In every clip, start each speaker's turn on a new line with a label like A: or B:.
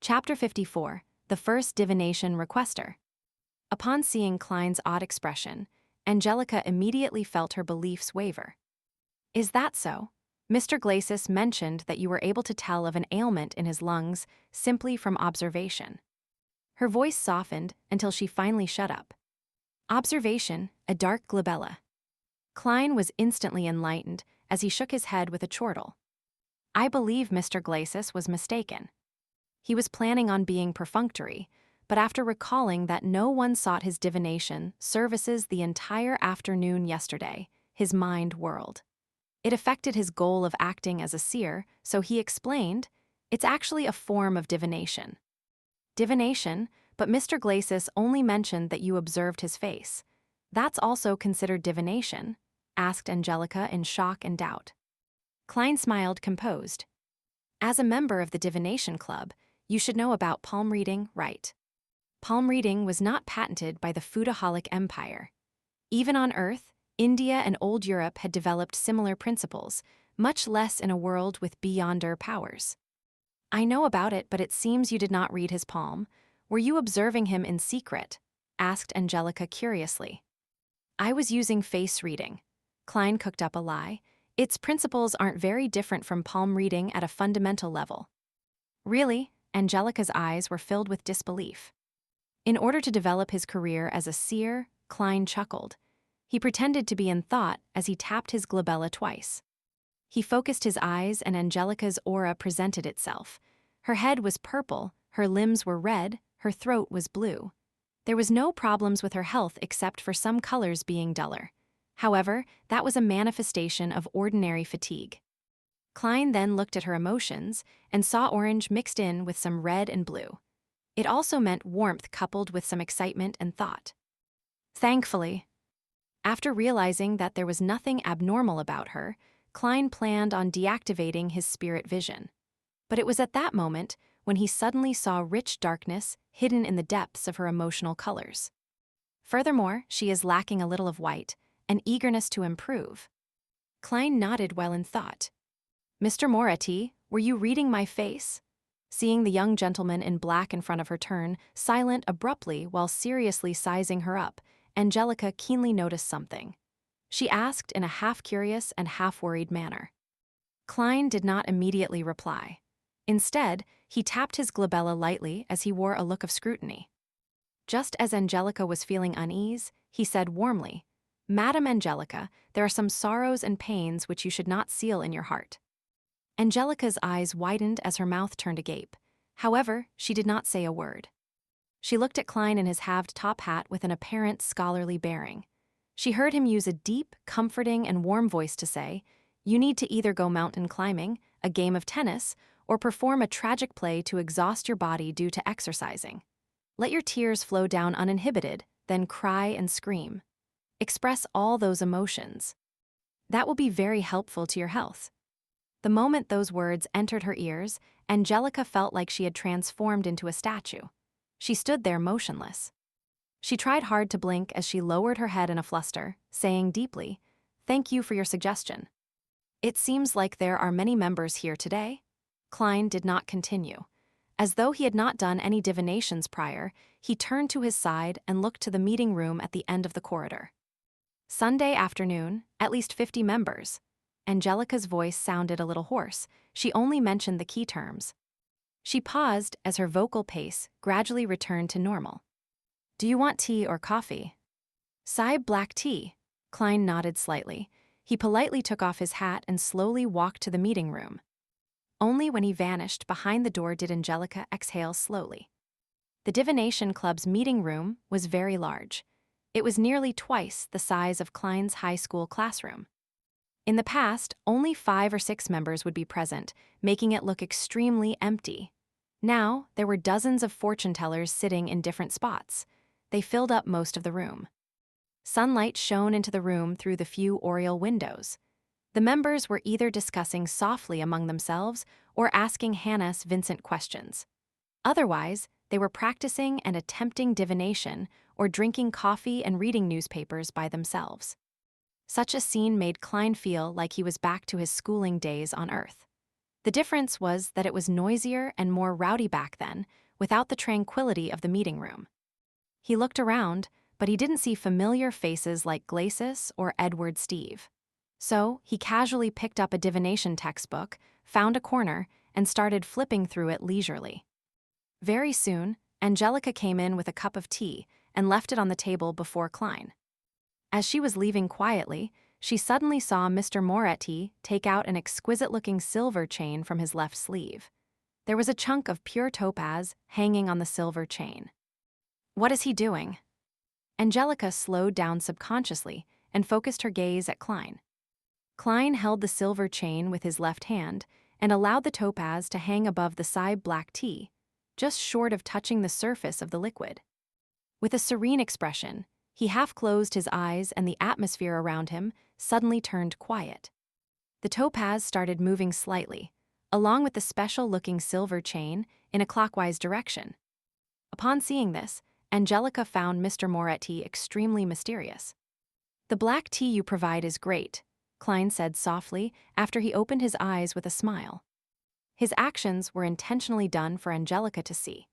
A: Chapter 54, The First Divination Requester. Upon seeing Klein's odd expression, Angelica immediately felt her beliefs waver. Is that so? Mr. Glacis mentioned that you were able to tell of an ailment in his lungs simply from observation. Her voice softened until she finally shut up. Observation, a dark glabella. Klein was instantly enlightened as he shook his head with a chortle. I believe Mr. Glacis was mistaken. He was planning on being perfunctory, but after recalling that no one sought his divination services the entire afternoon yesterday, his mind whirled. It affected his goal of acting as a seer, so he explained, it's actually a form of divination. Divination, but Mr. Glacis only mentioned that you observed his face. That's also considered divination? Asked Angelica in shock and doubt. Klein smiled, composed. As a member of the Divination Club, you should know about palm reading, right? Palm reading was not patented by the Foodaholic Empire. Even on Earth, India and Old Europe had developed similar principles, much less in a world with beyonder powers. I know about it, but it seems you did not read his palm. Were you observing him in secret? Asked Angelica curiously. I was using face reading. Klein cooked up a lie. Its principles aren't very different from palm reading at a fundamental level. Really? Angelica's eyes were filled with disbelief. In order to develop his career as a seer, Klein chuckled. He pretended to be in thought as he tapped his glabella twice. He focused his eyes and Angelica's aura presented itself. Her head was purple, her limbs were red, her throat was blue. There was no problems with her health except for some colors being duller. However, that was a manifestation of ordinary fatigue. Klein then looked at her emotions and saw orange mixed in with some red and blue. It also meant warmth coupled with some excitement and thought. Thankfully, after realizing that there was nothing abnormal about her, Klein planned on deactivating his spirit vision. But it was at that moment when he suddenly saw rich darkness hidden in the depths of her emotional colors. Furthermore, she is lacking a little of white, an eagerness to improve. Klein nodded while in thought. Mr. Moretti, were you reading my face? Seeing the young gentleman in black in front of her turn, silent abruptly while seriously sizing her up, Angelica keenly noticed something. She asked in a half-curious and half-worried manner. Klein did not immediately reply. Instead, he tapped his glabella lightly as he wore a look of scrutiny. Just as Angelica was feeling unease, he said warmly, Madam Angelica, there are some sorrows and pains which you should not seal in your heart. Angelica's eyes widened as her mouth turned agape. However, she did not say a word. She looked at Klein in his halved top hat with an apparent scholarly bearing. She heard him use a deep, comforting, and warm voice to say, you need to either go mountain climbing, a game of tennis, or perform a tragic play to exhaust your body due to exercising. Let your tears flow down uninhibited, then cry and scream. Express all those emotions. That will be very helpful to your health. The moment those words entered her ears, Angelica felt like she had transformed into a statue. She stood there motionless. She tried hard to blink as she lowered her head in a fluster, saying deeply, Thank you for your suggestion. It seems like there are many members here today. Klein did not continue. As though he had not done any divinations prior, he turned to his side and looked to the meeting room at the end of the corridor. Sunday afternoon, at least 50 members. Angelica's voice sounded a little hoarse. She only mentioned the key terms. She paused as her vocal pace gradually returned to normal. Do you want tea or coffee? Sahib black tea. Klein nodded slightly. He politely took off his hat and slowly walked to the meeting room. Only when he vanished behind the door did Angelica exhale slowly. The Divination Club's meeting room was very large. It was nearly twice the size of Klein's high school classroom. In the past, only 5 or 6 members would be present, making it look extremely empty. Now, there were dozens of fortune tellers sitting in different spots. They filled up most of the room. Sunlight shone into the room through the few oriel windows. The members were either discussing softly among themselves or asking Hannes Vincent questions. Otherwise, they were practicing and attempting divination or drinking coffee and reading newspapers by themselves. Such a scene made Klein feel like he was back to his schooling days on Earth. The difference was that it was noisier and more rowdy back then, without the tranquility of the meeting room. He looked around, but he didn't see familiar faces like Glacis or Edward Steve. So he casually picked up a divination textbook, found a corner, and started flipping through it leisurely. Very soon, Angelica came in with a cup of tea and left it on the table before Klein. As she was leaving quietly, she suddenly saw Mr. Moretti take out an exquisite-looking silver chain from his left sleeve. There was a chunk of pure topaz hanging on the silver chain. What is he doing? Angelica slowed down subconsciously and focused her gaze at Klein. Klein held the silver chain with his left hand and allowed the topaz to hang above the side black tea, just short of touching the surface of the liquid. With a serene expression, he half closed his eyes and the atmosphere around him suddenly turned quiet. The topaz started moving slightly, along with the special-looking silver chain, in a clockwise direction. Upon seeing this, Angelica found Mr. Moretti extremely mysterious. "The black tea you provide is great," Klein said softly after he opened his eyes with a smile. His actions were intentionally done for Angelica to see.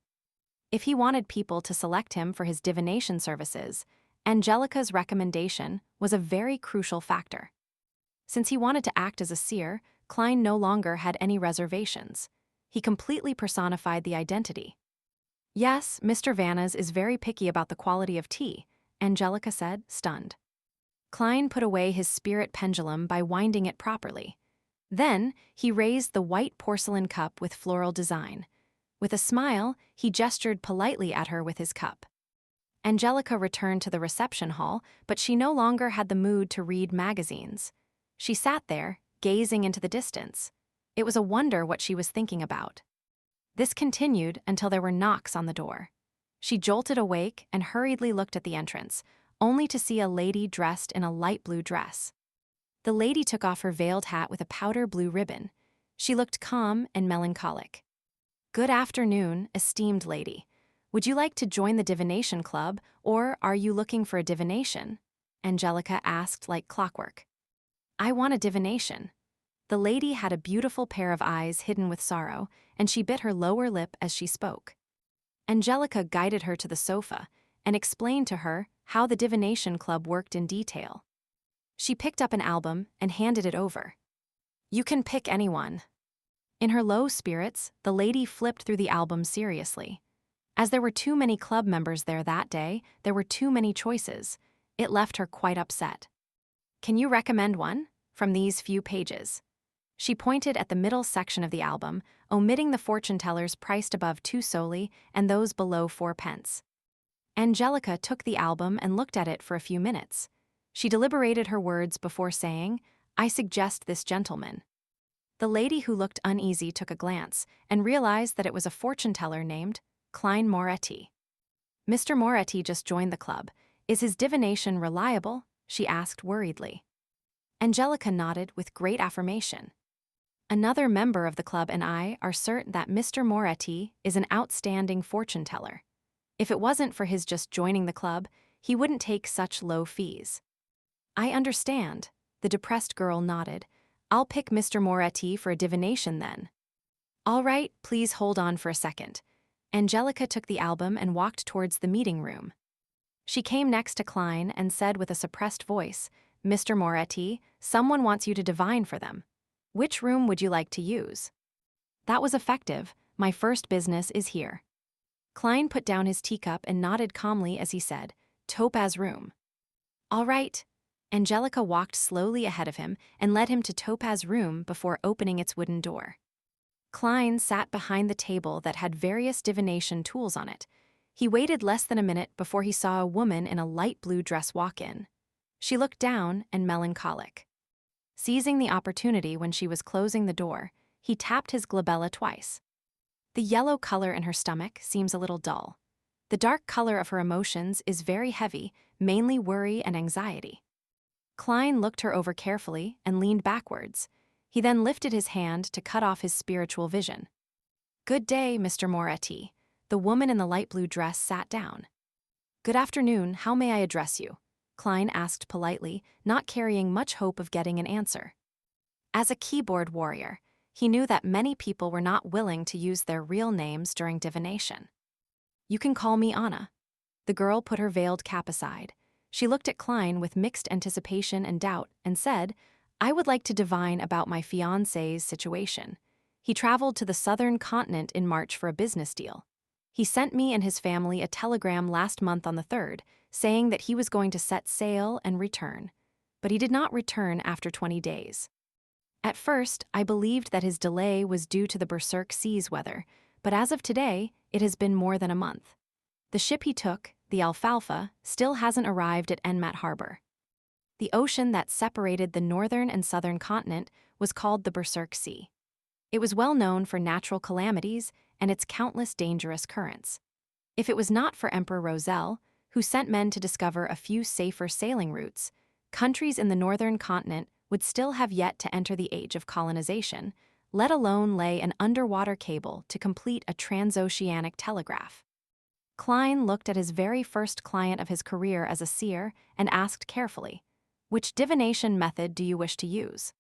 A: If he wanted people to select him for his divination services, Angelica's recommendation was a very crucial factor. Since he wanted to act as a seer, Klein no longer had any reservations. He completely personified the identity. "Yes, Mr. Vannas is very picky about the quality of tea," Angelica said, stunned. Klein put away his spirit pendulum by winding it properly. Then, he raised the white porcelain cup with floral design. With a smile, he gestured politely at her with his cup. Angelica returned to the reception hall, but she no longer had the mood to read magazines. She sat there, gazing into the distance. It was a wonder what she was thinking about. This continued until there were knocks on the door. She jolted awake and hurriedly looked at the entrance, only to see a lady dressed in a light blue dress. The lady took off her veiled hat with a powder blue ribbon. She looked calm and melancholic. "Good afternoon, esteemed lady. Would you like to join the Divination Club, or are you looking for a divination?" Angelica asked like clockwork. "I want a divination." The lady had a beautiful pair of eyes hidden with sorrow, and she bit her lower lip as she spoke. Angelica guided her to the sofa and explained to her how the Divination Club worked in detail. She picked up an album and handed it over. "You can pick anyone." In her low spirits, the lady flipped through the album seriously. As there were too many club members there that day, there were too many choices. It left her quite upset. "Can you recommend one from these few pages?" She pointed at the middle section of the album, omitting the fortune tellers priced above 2 soldi and those below 4 pence. Angelica took the album and looked at it for a few minutes. She deliberated her words before saying, "I suggest this gentleman." The lady who looked uneasy took a glance and realized that it was a fortune teller named Klein Moretti. "Mr. Moretti just joined the club. Is his divination reliable?" she asked worriedly. Angelica nodded with great affirmation. "Another member of the club and I are certain that Mr. Moretti is an outstanding fortune teller. If it wasn't for his just joining the club, he wouldn't take such low fees." "I understand," the depressed girl nodded. "I'll pick Mr. Moretti for a divination then." "All right, please hold on for a second." Angelica took the album and walked towards the meeting room. She came next to Klein and said with a suppressed voice, "Mr. Moretti, someone wants you to divine for them. Which room would you like to use?" That was effective. "My first business is here." Klein put down his teacup and nodded calmly as he said, "Topaz room." "All right." Angelica walked slowly ahead of him and led him to Topaz room before opening its wooden door. Klein sat behind the table that had various divination tools on it. He waited less than a minute before he saw a woman in a light blue dress walk in. She looked down and melancholic. Seizing the opportunity when she was closing the door, he tapped his glabella twice. "The yellow color in her stomach seems a little dull. The dark color of her emotions is very heavy, mainly worry and anxiety." Klein looked her over carefully and leaned backwards. He then lifted his hand to cut off his spiritual vision. "Good day, Mr. Moretti." The woman in the light blue dress sat down. "Good afternoon, how may I address you?" Klein asked politely, not carrying much hope of getting an answer. "As a keyboard warrior." he knew that many people were not willing to use their real names during divination. "You can call me Anna." The girl put her veiled cap aside. She looked at Klein with mixed anticipation and doubt and said, "I would like to divine about my fiancé's situation. He traveled to the southern continent in March for a business deal. He sent me and his family a telegram last month on the 3rd, saying that he was going to set sail and return. But he did not return after 20 days. At first, I believed that his delay was due to the Berserk Seas weather, but as of today, it has been more than a month. The ship he took, the Alfalfa, still hasn't arrived at Enmat Harbor. The ocean that separated the northern and southern continent was called the Berserk Sea. It was well known for natural calamities and its countless dangerous currents. If it was not for Emperor Roselle, who sent men to discover a few safer sailing routes, countries in the northern continent would still have yet to enter the age of colonization, let alone lay an underwater cable to complete a transoceanic telegraph. Klein looked at his very first client of his career as a seer and asked carefully, "Which divination method do you wish to use?"